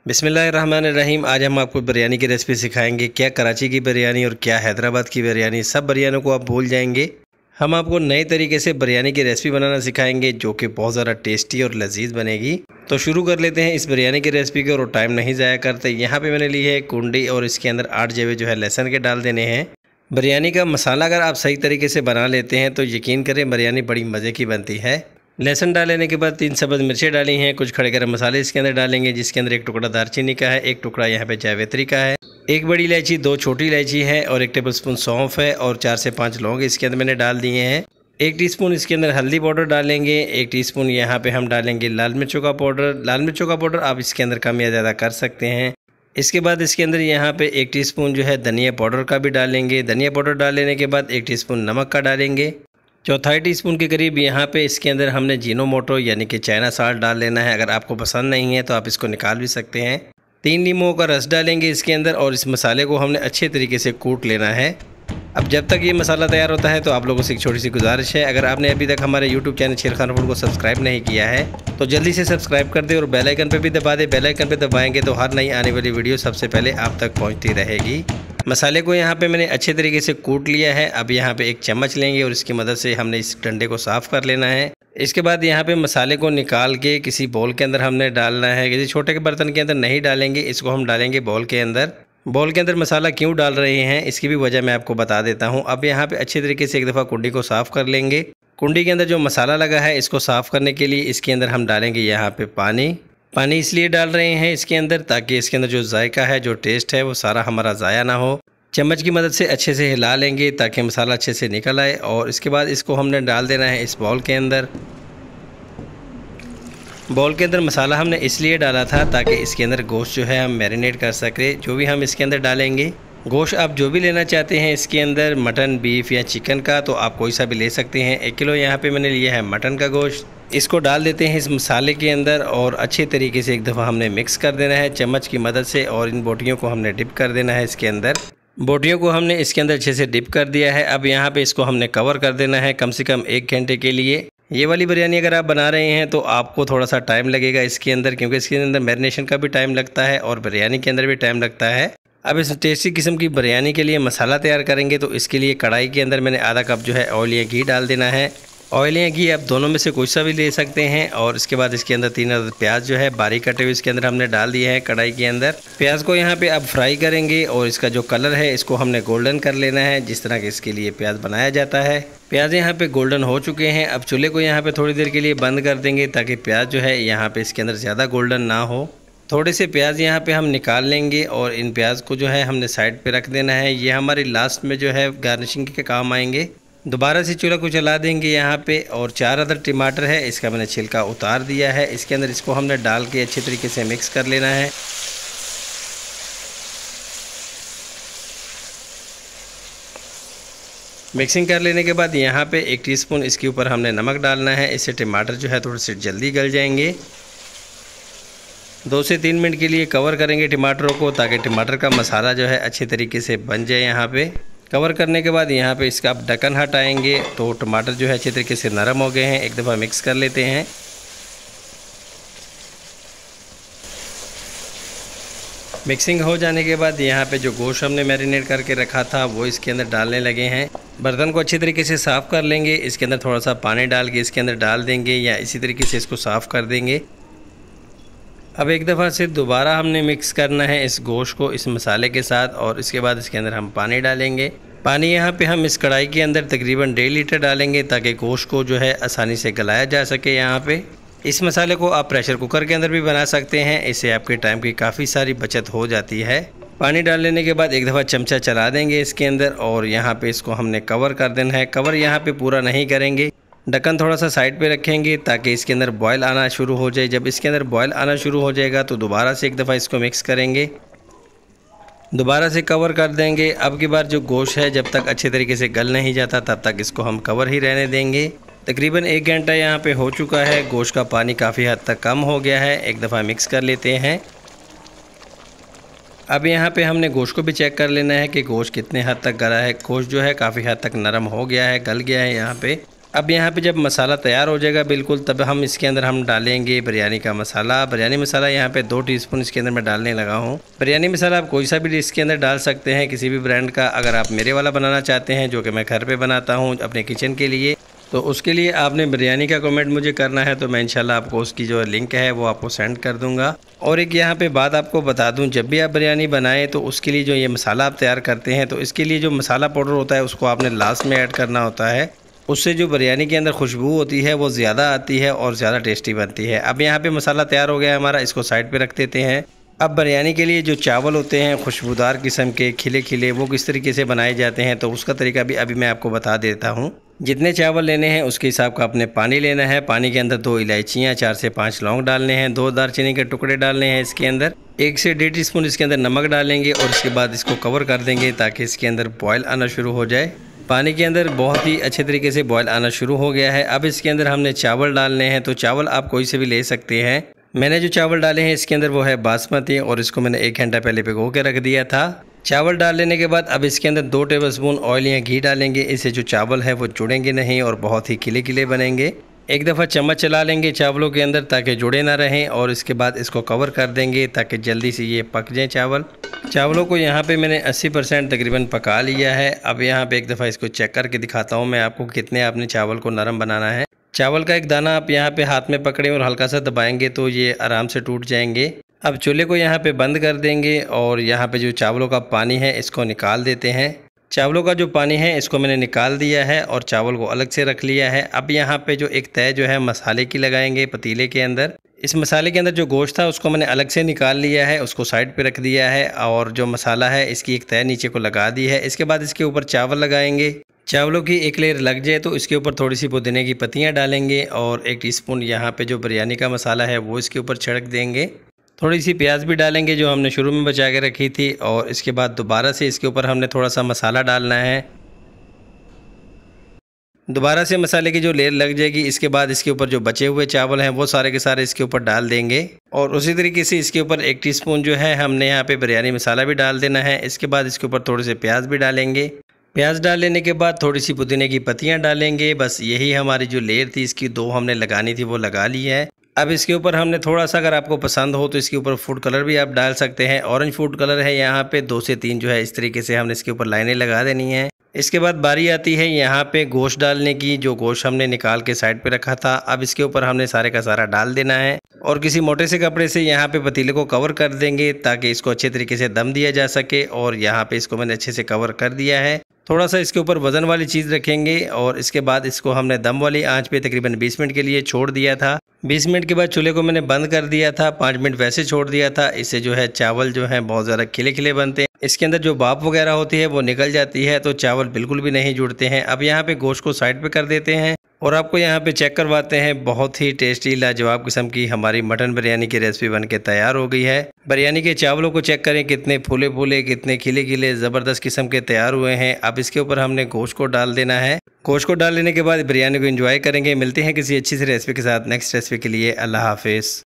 बिस्मिल्लाहिर्रहमानिर्रहीम। आज हम आपको बिरयानी की रेसिपी सिखाएंगे। क्या कराची की बिरयानी और क्या हैदराबाद की बिरयानी, सब बिरयानियों को आप भूल जाएंगे। हम आपको नए तरीके से बिरयानी की रेसिपी बनाना सिखाएंगे जो कि बहुत ज़्यादा टेस्टी और लजीज बनेगी। तो शुरू कर लेते हैं इस बिरयानी की रेसिपी को और टाइम नहीं ज़ाया करते। यहाँ पे मैंने ली है कुंडी और इसके अंदर 8 जेवे जो है लहसुन के डाल देने हैं। बिरयानी का मसाला अगर आप सही तरीके से बना लेते हैं तो यकीन करें बिरयानी बड़ी मज़े की बनती है। लहसुन डाल लेने के बाद 3 सब्ज़ मिर्चें डाली हैं, कुछ खड़े गरम मसाले इसके अंदर डालेंगे जिसके अंदर एक टुकड़ा दालचीनी का है, एक टुकड़ा यहाँ पे जावित्री का है, एक बड़ी इलायची, 2 छोटी इलायची है और 1 टेबलस्पून सौंफ है और 4 से 5 लौंग इसके अंदर मैंने डाल दिए हैं। 1 टीस्पून इसके अंदर हल्दी पाउडर डालेंगे, 1 टीस्पून यहाँ पे हम डालेंगे लाल मिर्चों का पाउडर। लाल मिर्चों का पाउडर आप इसके अंदर कम या ज़्यादा कर सकते हैं। इसके बाद इसके अंदर यहाँ पे 1 टीस्पून जो है धनिया पाउडर का भी डालेंगे। धनिया पाउडर डाल लेने के बाद 1 टीस्पून नमक का डालेंगे। चौथाई टीस्पून के करीब यहाँ पे इसके अंदर हमने जीनोमोटो यानी कि चाइना साल्ट डाल लेना है। अगर आपको पसंद नहीं है तो आप इसको निकाल भी सकते हैं। 3 नींबुओं का रस डालेंगे इसके अंदर और इस मसाले को हमने अच्छे तरीके से कूट लेना है। अब जब तक ये मसाला तैयार होता है तो आप लोगों से एक छोटी सी गुजारिश है, अगर आपने अभी तक हमारे यूट्यूब चैनल शेर खान फूड को सब्सक्राइब नहीं किया है तो जल्दी से सब्सक्राइब कर दे और बेल आइकन पे भी दबा दे। बेल आइकन पे दबाएंगे तो हर नई आने वाली वीडियो सबसे पहले आप तक पहुंचती रहेगी। मसाले को यहाँ पे मैंने अच्छे तरीके से कूट लिया है। अब यहाँ पे एक चम्मच लेंगे और इसकी मदद से हमने इस डंडे को साफ़ कर लेना है। इसके बाद यहाँ पे मसाले को निकाल के किसी बोल के अंदर हमने डालना है। किसी छोटे के बर्तन के अंदर नहीं डालेंगे, इसको हम डालेंगे बोल के अंदर। बोल के अंदर मसाला क्यों डाल रहे हैं इसकी भी वजह मैं आपको बता देता हूँ। अब यहाँ पे अच्छे तरीके से एक दफ़ा कुंडी को साफ़ कर लेंगे। कुंडी के अंदर जो मसाला लगा है इसको साफ़ करने के लिए इसके अंदर हम डालेंगे यहाँ पे पानी। पानी इसलिए डाल रहे हैं इसके अंदर ताकि इसके अंदर जो जायका है, जो टेस्ट है वो सारा हमारा ज़ाया ना हो। चम्मच की मदद से अच्छे से हिला लेंगे ताकि मसाला अच्छे से निकल आए और इसके बाद इसको हमने डाल देना है इस बाउल के अंदर। बाउल के अंदर मसाला हमने इसलिए डाला था ताकि इसके अंदर गोश्त जो है हम मैरिनेट कर सकें। जो भी हम इसके अंदर डालेंगे, गोश्त आप जो भी लेना चाहते हैं इसके अंदर, मटन, बीफ या चिकन का, तो आप कोई सा भी ले सकते हैं। 1 किलो यहाँ पे मैंने लिया है मटन का गोश्त। इसको डाल देते हैं इस मसाले के अंदर और अच्छे तरीके से एक दफ़ा हमने मिक्स कर देना है चम्मच की मदद से और इन बोटियों को हमने डिप कर देना है इसके अंदर। बोटियों को हमने इसके अंदर अच्छे से डिप कर दिया है। अब यहाँ पे इसको हमने कवर कर देना है कम से कम 1 घंटे के लिए। ये वाली बिरयानी अगर आप बना रहे हैं तो आपको थोड़ा सा टाइम लगेगा इसके अंदर, क्योंकि इसके अंदर मैरिनेशन का भी टाइम लगता है और बिरयानी के अंदर भी टाइम लगता है। अब इस टेस्टी किस्म की बिरयानी के लिए मसाला तैयार करेंगे तो इसके लिए कढ़ाई के अंदर मैंने आधा कप जो है ऑयल या घी डाल देना है। ऑयल या घी आप दोनों में से कोई सा भी ले सकते हैं। और इसके बाद इसके अंदर 3 अदद प्याज जो है बारीक कटे हुए इसके अंदर हमने डाल दिए हैं कढ़ाई के अंदर। प्याज को यहाँ पे अब फ्राई करेंगे और इसका जो कलर है इसको हमने गोल्डन कर लेना है, जिस तरह के इसके लिए प्याज बनाया जाता है। प्याज यहाँ पे गोल्डन हो चुके हैं। अब चूल्हे को यहाँ पे थोड़ी देर के लिए बंद कर देंगे ताकि प्याज जो है यहाँ पे इसके अंदर ज़्यादा गोल्डन ना हो। थोड़े से प्याज यहाँ पे हम निकाल लेंगे और इन प्याज को जो है हमने साइड पे रख देना है। ये हमारी लास्ट में जो है गार्निशिंग के काम आएंगे। दोबारा से चूल्हा को चला देंगे यहाँ पे और 4 अदद टमाटर है, इसका मैंने छिलका उतार दिया है। इसके अंदर इसको हमने डाल के अच्छे तरीके से मिक्स कर लेना है। मिक्सिंग कर लेने के बाद यहाँ पे 1 टीस्पून इसके ऊपर हमने नमक डालना है। इससे टमाटर जो है थोड़े से जल्दी गल जाएंगे। 2 से 3 मिनट के लिए कवर करेंगे टमाटरों को ताकि टमाटर का मसाला जो है अच्छे तरीके से बन जाए। यहाँ पे कवर करने के बाद यहाँ पे इसका आप ढक्कन हटाएंगे तो टमाटर जो है अच्छे तरीके से नरम हो गए हैं। एक दफ़ा मिक्स कर लेते हैं। मिक्सिंग हो जाने के बाद यहाँ पे जो गोश्त हमने मैरिनेट करके रखा था वो इसके अंदर डालने लगे हैं। बर्तन को अच्छे तरीके से साफ़ कर लेंगे। इसके अंदर थोड़ा सा पानी डाल के इसके अंदर डाल देंगे या इसी तरीके से इसको साफ़ कर देंगे। अब एक दफ़ा से दोबारा हमने मिक्स करना है इस गोश्त को इस मसाले के साथ और इसके बाद इसके अंदर हम पानी डालेंगे। पानी यहाँ पे हम इस कढ़ाई के अंदर तकरीबन 1.5 लीटर डालेंगे ताकि गोश्त को जो है आसानी से गलाया जा सके। यहाँ पे इस मसाले को आप प्रेशर कुकर के अंदर भी बना सकते हैं, इससे आपके टाइम की काफ़ी सारी बचत हो जाती है। पानी डाल लेने के बाद एक दफ़ा चमचा चला देंगे इसके अंदर और यहाँ पे इसको हमने कवर कर देना है। कवर यहाँ पे पूरा नहीं करेंगे, ढक्कन थोड़ा सा साइड पे रखेंगे ताकि इसके अंदर बॉयल आना शुरू हो जाए। जब इसके अंदर बॉयल आना शुरू हो जाएगा तो दोबारा से एक दफ़ा इसको मिक्स करेंगे, दोबारा से कवर कर देंगे। अब की बार जो गोश्त है जब तक अच्छे तरीके से गल नहीं जाता तब तक इसको हम कवर ही रहने देंगे। तकरीबन 1 घंटा यहाँ पे हो चुका है। गोश्त का पानी काफ़ी हद तक कम हो गया है। एक दफ़ा मिक्स कर लेते हैं। अब यहाँ पे हमने गोश्त को भी चेक कर लेना है कि गोश्त कितने हद तक गला है। गोश्त जो है काफ़ी हद तक नरम हो गया है, गल गया है यहाँ पे। अब यहाँ पे जब मसाला तैयार हो जाएगा बिल्कुल, तब हम इसके अंदर हम डालेंगे बिरयानी का मसाला। बिरयानी मसाला यहाँ पे 2 टीस्पून इसके अंदर मैं डालने लगा हूँ। बिरयानी मसाला आप कोई सा भी इसके अंदर डाल सकते हैं, किसी भी ब्रांड का। अगर आप मेरे वाला बनाना चाहते हैं, जो कि मैं घर पे बनाता हूँ अपने किचन के लिए, तो उसके लिए आपने बिरयानी का कमेंट मुझे करना है, तो मैं इंशाल्लाह आपको उसकी जो लिंक है वो आपको सेंड कर दूंगा। और एक यहाँ पे बात आपको बता दूं, जब भी आप बिरयानी बनाएं तो उसके लिए जो ये मसाला आप तैयार करते हैं, तो इसके लिए जो मसाला पाउडर होता है उसको आपने लास्ट में ऐड करना होता है। उससे जो बिरयानी के अंदर खुशबू होती है वो ज़्यादा आती है और ज़्यादा टेस्टी बनती है। अब यहाँ पे मसाला तैयार हो गया है हमारा, इसको साइड पे रख देते हैं। अब बिरयानी के लिए जो चावल होते हैं खुशबूदार किस्म के खिले खिले, वो किस तरीके से बनाए जाते हैं, तो उसका तरीका भी अभी मैं आपको बता देता हूँ। जितने चावल लेने हैं उसके हिसाब का आपने पानी लेना है। पानी के अंदर 2 इलायचियाँ, 4 से 5 लौंग डालने हैं, 2 दालचीनी के टुकड़े डालने हैं इसके अंदर, 1 से 1.5 टीस्पून इसके अंदर नमक डालेंगे और इसके बाद इसको कवर कर देंगे ताकि इसके अंदर बॉयल आना शुरू हो जाए। पानी के अंदर बहुत ही अच्छे तरीके से बॉयल आना शुरू हो गया है। अब इसके अंदर हमने चावल डालने हैं, तो चावल आप कोई से भी ले सकते हैं। मैंने जो चावल डाले हैं इसके अंदर वो है बासमती, और इसको मैंने 1 घंटा पहले भिगो के रख दिया था। चावल डाल लेने के बाद अब इसके अंदर 2 टेबलस्पून ऑयल या घी डालेंगे। इससे जो चावल है वो जुड़ेंगे नहीं और बहुत ही खिले खिले बनेंगे। एक दफ़ा चम्मच चला लेंगे चावलों के अंदर ताकि जुड़े ना रहें, और इसके बाद इसको कवर कर देंगे ताकि जल्दी से ये पक जाएं चावल। चावलों को यहाँ पे मैंने 80% तकरीबन पका लिया है। अब यहाँ पे एक दफ़ा इसको चेक करके दिखाता हूँ मैं आपको कितने आपने चावल को नरम बनाना है। चावल का एक दाना आप यहाँ पे हाथ में पकड़ें और हल्का सा दबाएंगे तो ये आराम से टूट जाएंगे। अब चूल्हे को यहाँ पे बंद कर देंगे और यहाँ पे जो चावलों का पानी है इसको निकाल देते हैं। चावलों का जो पानी है इसको मैंने निकाल दिया है और चावल को अलग से रख लिया है। अब यहाँ पे जो एक तय जो है मसाले की लगाएंगे पतीले के अंदर। इस मसाले के अंदर जो गोश्त था उसको मैंने अलग से निकाल लिया है, उसको साइड पे रख दिया है, और जो मसाला है इसकी एक तय नीचे को लगा दी है। इसके बाद इसके ऊपर चावल लगाएंगे। चावलों की एक लेयर लग जाए तो इसके ऊपर थोड़ी सी पुदीने की पत्तियाँ डालेंगे और 1 टीस्पून यहाँ पे जो बिरयानी का मसाला है वो इसके ऊपर छिड़क देंगे। थोड़ी सी प्याज भी डालेंगे जो हमने शुरू में बचा के रखी थी, और इसके बाद दोबारा से इसके ऊपर हमने थोड़ा सा मसाला डालना है। दोबारा से मसाले की जो लेयर लग जाएगी, इसके बाद इसके ऊपर जो बचे हुए चावल हैं वो सारे के सारे इसके ऊपर डाल देंगे, और उसी तरीके से इसके ऊपर 1 टीस्पून जो है हमने यहाँ पे बिरयानी मसाला भी डाल देना है। इसके बाद इसके ऊपर थोड़े से प्याज भी डालेंगे। प्याज डाल लेने के बाद थोड़ी सी पुदीने की पत्तियाँ डालेंगे। बस यही हमारी जो लेयर थी इसकी 2 हमने लगानी थी वो लगा ली है। अब इसके ऊपर हमने थोड़ा सा, अगर आपको पसंद हो तो इसके ऊपर फूड कलर भी आप डाल सकते हैं। ऑरेंज फूड कलर है यहाँ पे 2 से 3 जो है, इस तरीके से हमने इसके ऊपर लाइनें लगा देनी है। इसके बाद बारी आती है यहाँ पे गोश्त डालने की। जो गोश्त हमने निकाल के साइड पे रखा था, अब इसके ऊपर हमने सारे का सारा डाल देना है और किसी मोटे से कपड़े से यहाँ पे पतीले को कवर कर देंगे ताकि इसको अच्छे तरीके से दम दिया जा सके। और यहाँ पे इसको मैंने अच्छे से कवर कर दिया है। थोड़ा सा इसके ऊपर वजन वाली चीज़ रखेंगे और इसके बाद इसको हमने दम वाली आंच पे तकरीबन 20 मिनट के लिए छोड़ दिया था। 20 मिनट के बाद चूल्हे को मैंने बंद कर दिया था। 5 मिनट वैसे छोड़ दिया था। इससे जो है चावल जो है बहुत ज़्यादा खिले खिले बनते हैं। इसके अंदर जो भाप वगैरह होती है वो निकल जाती है, तो चावल बिल्कुल भी नहीं जुड़ते हैं। अब यहाँ पे गोश्त को साइड पे कर देते हैं और आपको यहाँ पे चेक करवाते हैं। बहुत ही टेस्टी लाजवाब किस्म की हमारी मटन बिरयानी की रेसिपी बनके तैयार हो गई है। बिरयानी के चावलों को चेक करें, कितने फूले फूले, कितने खिले खिले ज़बरदस्त किस्म के तैयार हुए हैं। अब इसके ऊपर हमने गोश्त को डाल देना है। गोश्त को डाल लेने के बाद बिरयानी को एंजॉय करेंगे। मिलते हैं किसी अच्छी सी रेसिपी के साथ नेक्स्ट रेसिपी के लिए। अल्लाह हाफिज़।